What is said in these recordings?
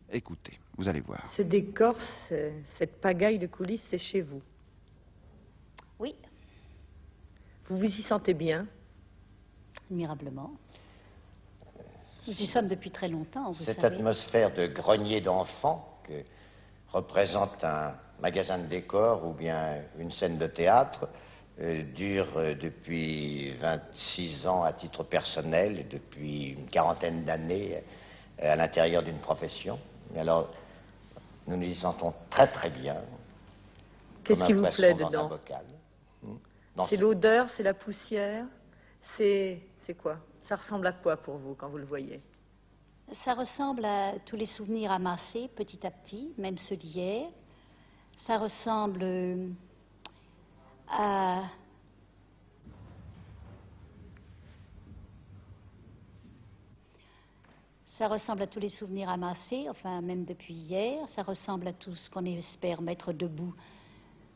Écoutez, vous allez voir. Ce décor, cette pagaille de coulisses, c'est chez vous. Oui, Vous vous y sentez bien? admirablement. Nous y sommes depuis très longtemps, vous Cette savez. atmosphère de grenier d'enfants que représente un magasin de décors ou bien une scène de théâtre dure depuis 26 ans à titre personnel et depuis une quarantaine d'années à l'intérieur d'une profession. Et alors, nous nous y sentons très très bien. Qu'est-ce qui vous plaît dans un dedans? bocal. C'est l'odeur, c'est la poussière, c'est quoi? Ça ressemble à quoi pour vous quand vous le voyez? Ça ressemble à tous les souvenirs amassés petit à petit, même ceux d'hier. Ça ressemble à... Ça ressemble à tous les souvenirs amassés, enfin même depuis hier. Ça ressemble à tout ce qu'on espère mettre debout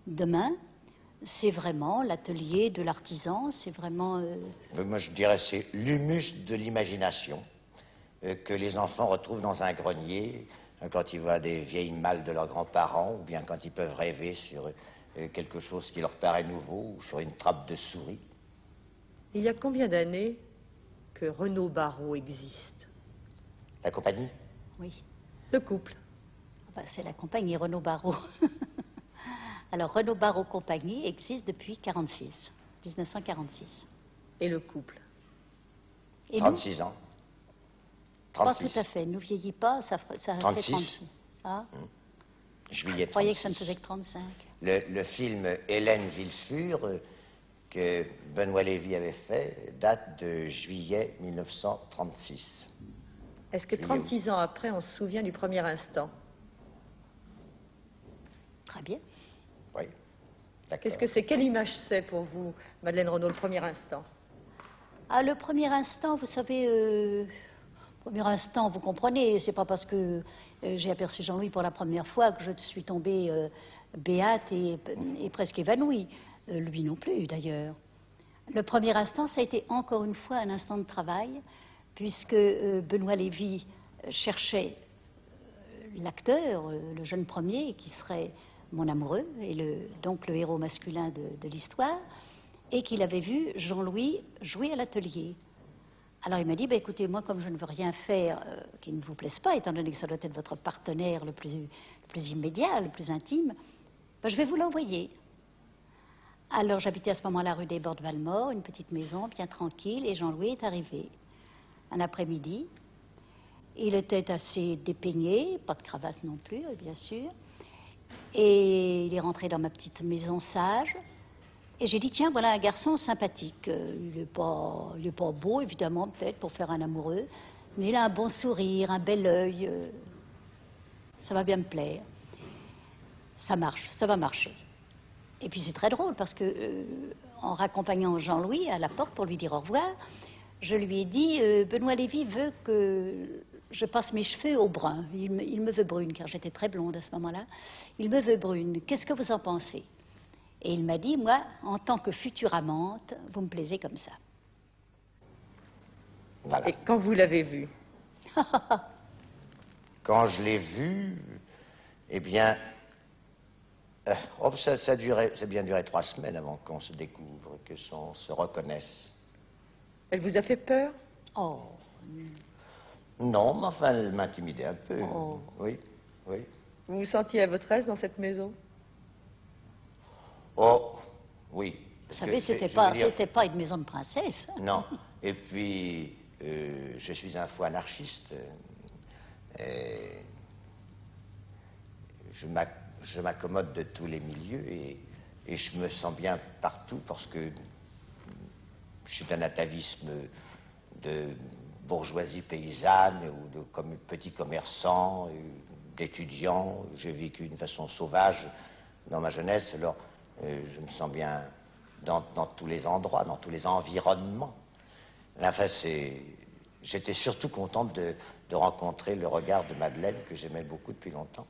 demain. C'est vraiment l'atelier de l'artisan, c'est vraiment... Moi je dirais c'est l'humus de l'imagination que les enfants retrouvent dans un grenier quand ils voient des vieilles malles de leurs grands-parents ou bien quand ils peuvent rêver sur quelque chose qui leur paraît nouveau ou sur une trappe de souris. Il y a combien d'années que Renaud Barrault existe? La compagnie? Oui. Le couple? Enfin, c'est la compagnie Renaud Barrault. Alors, Renaud Barrault Compagnie existe depuis 1946. Et le couple? Et 36 nous, ans. pas 36. tout à fait. Ne vieillit pas, ça fait 36. Ah, Juillet 36. je croyais que ça ne faisait que 35. Le film Hélène Villefure que Benoît Lévy avait fait date de juillet 1936. Est-ce que 36 ans après, on se souvient du premier instant? Très bien. Oui, d'accord. Qu'est-ce que c'est? Quelle image c'est pour vous, Madeleine Renaud, le premier instant? Ah, le premier instant, vous savez, premier instant, vous comprenez, c'est pas parce que j'ai aperçu Jean-Louis pour la première fois que je suis tombée béate et presque évanouie. Lui non plus, d'ailleurs. Le premier instant, ça a été encore une fois un instant de travail, puisque Benoît Lévy cherchait l'acteur, le jeune premier, qui serait mon amoureux, et donc le héros masculin de l'histoire, et qu'il avait vu Jean-Louis jouer à l'atelier. Alors il m'a dit, bah, écoutez, moi comme je ne veux rien faire qui ne vous plaise pas, étant donné que ça doit être votre partenaire le plus immédiat, le plus intime, bah, je vais vous l'envoyer. Alors j'habitais à ce moment-là rue des Bordes-Valmore, une petite maison bien tranquille, et Jean-Louis est arrivé un après-midi. Il était assez dépeigné, pas de cravate non plus, bien sûr. Et il est rentré dans ma petite maison sage. Et j'ai dit, tiens, voilà un garçon sympathique. Il n'est pas beau, évidemment, peut-être, pour faire un amoureux. Mais il a un bon sourire, un bel œil. Ça va bien me plaire. Ça marche, ça va marcher. Et puis c'est très drôle, parce que en raccompagnant Jean-Louis à la porte pour lui dire au revoir, je lui ai dit, Benoît Lévy veut que je passe mes cheveux au brun. Il me veut brune, car j'étais très blonde à ce moment-là. Il me veut brune. Qu'est-ce que vous en pensez? Et il m'a dit, moi, en tant que future amante, vous me plaisez comme ça. Voilà. Et quand vous l'avez vu? Quand je l'ai vu, eh bien, ça a bien duré 3 semaines avant qu'on se découvre, qu'on se reconnaisse. Elle vous a fait peur? Oh. Non, mais enfin, elle m'intimidait un peu. Oh. Oui, oui. Vous vous sentiez à votre aise dans cette maison? Oh, oui. Vous savez, c'était pas une maison de princesse. Non. Et puis, je suis un fou anarchiste. Je m'accommode de tous les milieux et je me sens bien partout parce que je suis d'un atavisme de bourgeoisie paysanne ou de petit commerçant, d'étudiant. J'ai vécu d'une façon sauvage dans ma jeunesse, alors je me sens bien dans tous les endroits, dans tous les environnements. Enfin, j'étais surtout contente de rencontrer le regard de Madeleine que j'aimais beaucoup depuis longtemps.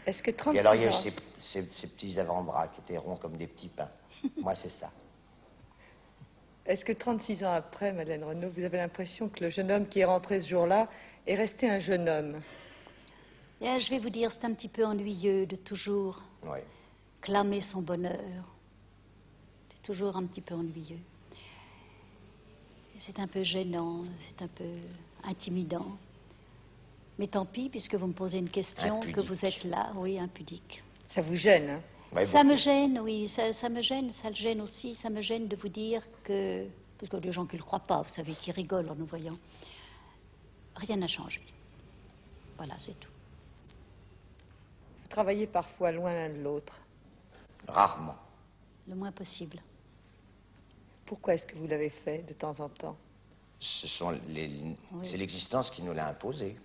Est-ce que 36 Et alors il y a eu ans... ces petits avant-bras qui étaient ronds comme des petits pains. Moi, c'est ça. Est-ce que 36 ans après, Madeleine Renaud, vous avez l'impression que le jeune homme qui est rentré ce jour-là est resté un jeune homme? Bien, je vais vous dire, c'est un petit peu ennuyeux de toujours Oui. clamer son bonheur. C'est toujours un petit peu ennuyeux. C'est un peu gênant, c'est un peu intimidant. Mais tant pis, puisque vous me posez une question, Impudique. que vous êtes là, oui, impudique. Ça vous gêne, hein? Oui, Ça beaucoup. me gêne, oui, ça me gêne, ça le gêne aussi, ça me gêne de vous dire que, parce qu'il y a des gens qui ne le croient pas, vous savez, qui rigolent en nous voyant, rien n'a changé. Voilà, c'est tout. Vous travaillez parfois loin l'un de l'autre. Rarement. Le moins possible. Pourquoi est-ce que vous l'avez fait de temps en temps? Oui. C'est l'existence qui nous l'a imposé.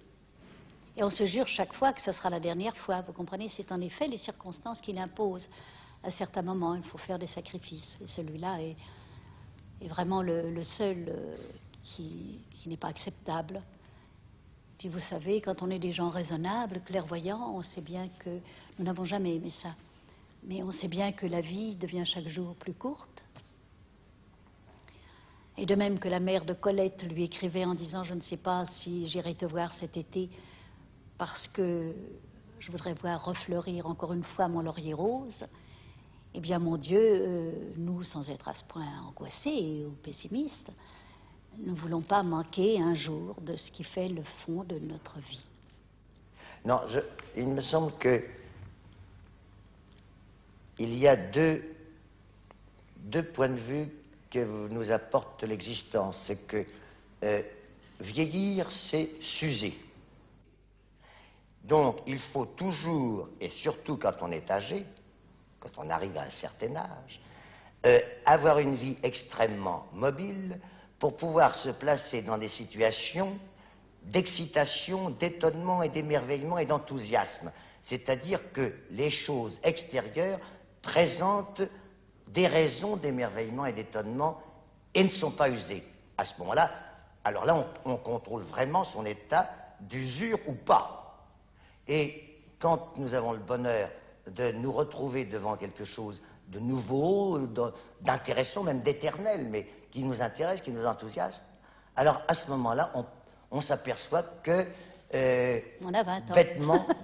Et on se jure chaque fois que ce sera la dernière fois, vous comprenez? C'est en effet les circonstances qui l'imposent. À certains moments, il faut faire des sacrifices. Et celui-là est vraiment le seul qui n'est pas acceptable. Puis vous savez, quand on est des gens raisonnables, clairvoyants, on sait bien que nous n'avons jamais aimé ça. Mais on sait bien que la vie devient chaque jour plus courte. Et de même que la mère de Colette lui écrivait en disant « Je ne sais pas si j'irai te voir cet été parce que je voudrais voir refleurir encore une fois mon laurier rose », eh bien, mon Dieu, nous, sans être à ce point angoissés ou pessimistes, ne voulons pas manquer un jour de ce qui fait le fond de notre vie. Non, il me semble que il y a deux points de vue que nous apporte l'existence. C'est que vieillir, c'est s'user. Donc, il faut toujours, et surtout quand on est âgé, quand on arrive à un certain âge, avoir une vie extrêmement mobile pour pouvoir se placer dans des situations d'excitation, d'étonnement et d'émerveillement et d'enthousiasme. C'est-à-dire que les choses extérieures présentent des raisons d'émerveillement et d'étonnement et ne sont pas usées. À ce moment-là, alors là, on contrôle vraiment son état d'usure ou pas. Et quand nous avons le bonheur de nous retrouver devant quelque chose de nouveau, d'intéressant, même d'éternel, mais qui nous intéresse, qui nous enthousiasme, alors à ce moment-là, on s'aperçoit que On a 20 ans.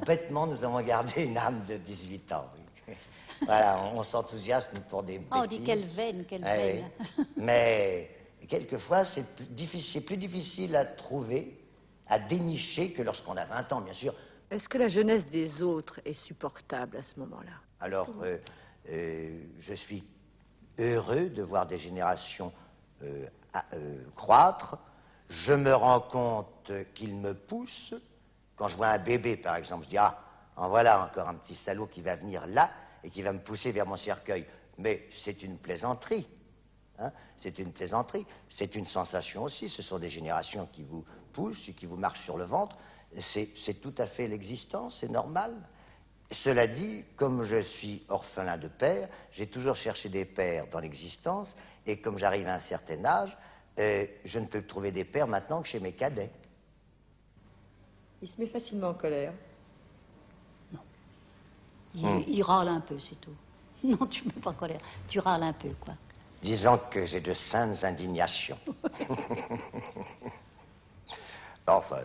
bêtement, nous avons gardé une âme de 18 ans. Voilà, on s'enthousiasme pour des bêtises. Oh, on dit quelle veine, quelle veine. Oui. Mais quelquefois, c'est plus difficile à trouver, à dénicher que lorsqu'on a 20 ans, bien sûr. Est-ce que la jeunesse des autres est supportable à ce moment-là? Alors, je suis heureux de voir des générations croître. Je me rends compte qu'ils me poussent. Quand je vois un bébé, par exemple, je dis « Ah, en voilà encore un petit salaud qui va venir là et qui va me pousser vers mon cercueil. » Mais c'est une plaisanterie. Hein, c'est une plaisanterie. C'est une sensation aussi. Ce sont des générations qui vous poussent, qui vous marchent sur le ventre. C'est tout à fait l'existence, c'est normal. Cela dit, comme je suis orphelin de père, j'ai toujours cherché des pères dans l'existence, et comme j'arrive à un certain âge, je ne peux trouver des pères maintenant que chez mes cadets. Il se met facilement en colère. Il râle un peu, c'est tout. Non, tu ne mets pas en colère. Tu râles un peu, quoi. Disons que j'ai de saintes indignations. Enfin,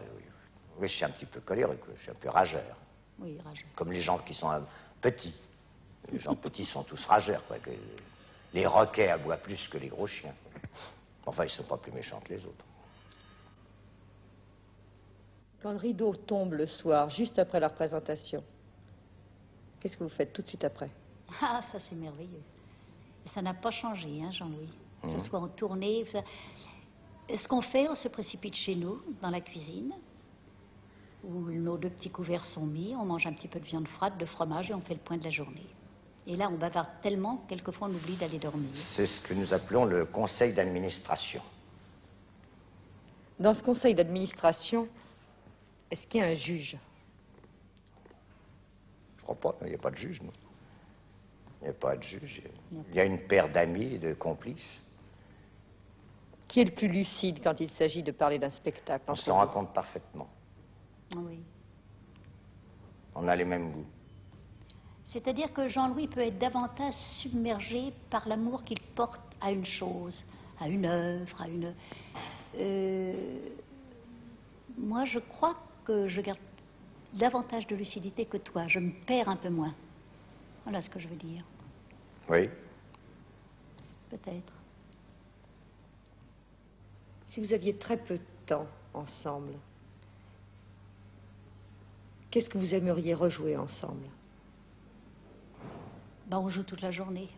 oui, je suis un petit peu colérique, je suis un peu rageur. Oui, rageur. Comme les gens qui sont petits. Les gens petits sont tous rageurs, quoi. Les roquets aboient plus que les gros chiens. Enfin, ils ne sont pas plus méchants que les autres. Quand le rideau tombe le soir, juste après la représentation, qu'est-ce que vous faites tout de suite après? Ah, ça c'est merveilleux. Et ça n'a pas changé, hein, Jean-Louis. Que ce soit en tournée. Ce qu'on fait, on se précipite chez nous, dans la cuisine, où nos 2 petits couverts sont mis, on mange un petit peu de viande froide, de fromage, et on fait le point de la journée. Et là, on bavarde tellement, quelquefois on oublie d'aller dormir. C'est ce que nous appelons le conseil d'administration. Dans ce conseil d'administration, est-ce qu'il y a un juge? Je crois pas, il n'y a pas de juge, non. Il n'y a pas de juge. Il y a une paire d'amis et de complices. Qui est le plus lucide quand il s'agit de parler d'un spectacle? On s'en rend compte parfaitement. Oui. On a les mêmes goûts. C'est-à-dire que Jean-Louis peut être davantage submergé par l'amour qu'il porte à une chose, à une œuvre, à une... Moi, je crois que je garde davantage de lucidité que toi. Je me perds un peu moins. Voilà ce que je veux dire. Oui. Peut-être. Si vous aviez très peu de temps ensemble, qu'est-ce que vous aimeriez rejouer ensemble? Ben, on joue toute la journée.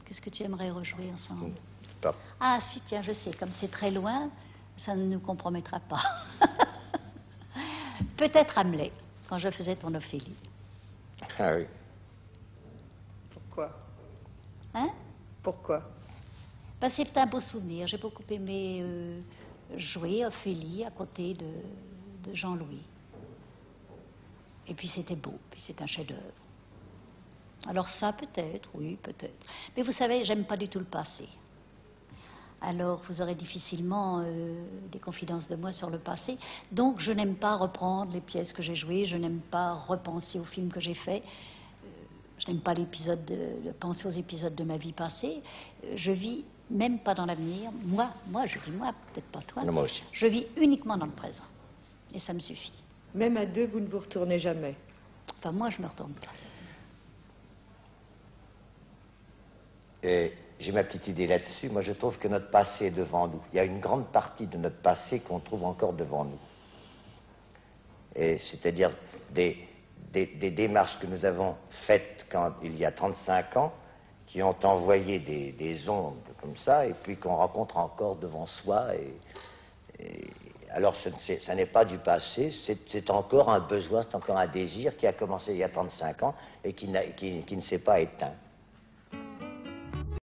Qu'est-ce que tu aimerais rejouer ensemble? Pas. Ah si, tiens, je sais, comme c'est très loin, ça ne nous compromettra pas. Peut-être Hamlet, quand je faisais ton Ophélie. Ah oui. Pourquoi? Hein? Pourquoi? Ben, c'est un beau souvenir. J'ai beaucoup aimé jouer Ophélie à côté de Jean-Louis. Et puis c'était beau, puis c'est un chef-d'œuvre. Alors ça, peut-être, oui, peut-être. Mais vous savez, j'aime pas du tout le passé. Alors vous aurez difficilement des confidences de moi sur le passé. Donc je n'aime pas reprendre les pièces que j'ai jouées, je n'aime pas repenser aux films que j'ai faits. Je n'aime pas de penser aux épisodes de ma vie passée. Je vis même pas dans l'avenir. Moi, je dis moi, peut-être pas toi. Non, moi aussi. Je vis uniquement dans le présent. Et ça me suffit. Même à deux, vous ne vous retournez jamais? Enfin, moi, je me retourne pas. Et j'ai ma petite idée là-dessus. Moi, je trouve que notre passé est devant nous. Il y a une grande partie de notre passé qu'on trouve encore devant nous. Et c'est-à-dire des démarches que nous avons faites il y a 35 ans, qui ont envoyé des ondes comme ça, et puis qu'on rencontre encore devant soi. Alors, ça n'est pas du passé, c'est encore un besoin, c'est encore un désir qui a commencé il y a 35 ans et qui ne s'est pas éteint.